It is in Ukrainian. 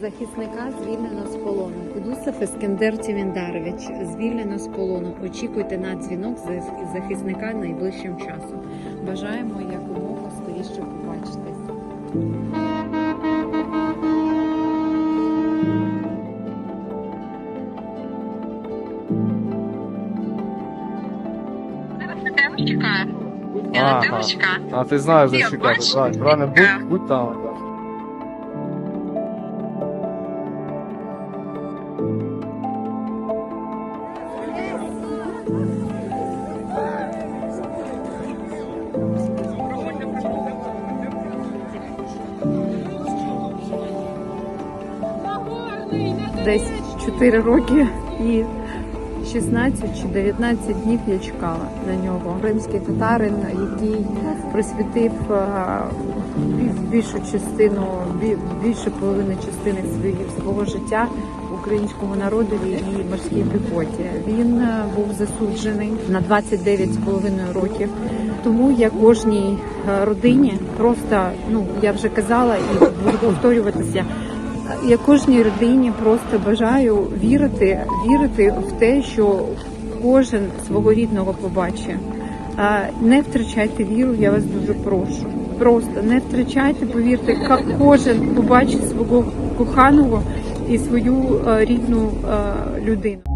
Захисника звільнено з полону. Кудусов Ескендер Тівіндарович звільнено з полону. Очікуйте на дзвінок захисника найближчим часом. Бажаємо якомога скоріше побачитись. Я на тебе чекаю. А ти знаєш, де чекати. Правильно, будь там. Десь 4 роки і 16 чи 19 днів я чекала на нього. Римський татарин, який присвятив більшу половину частини свого життя українському народові і морській піхоті. Він був засуджений на 29,5 років. Тому я кожній родині просто, я вже казала і буду повторюватися, я кожній родині просто бажаю вірити в те, що кожен свого рідного побачить. Не втрачайте віру, я вас дуже прошу. Просто не втрачайте, повірте, кожен побачить свого коханого і свою рідну людину.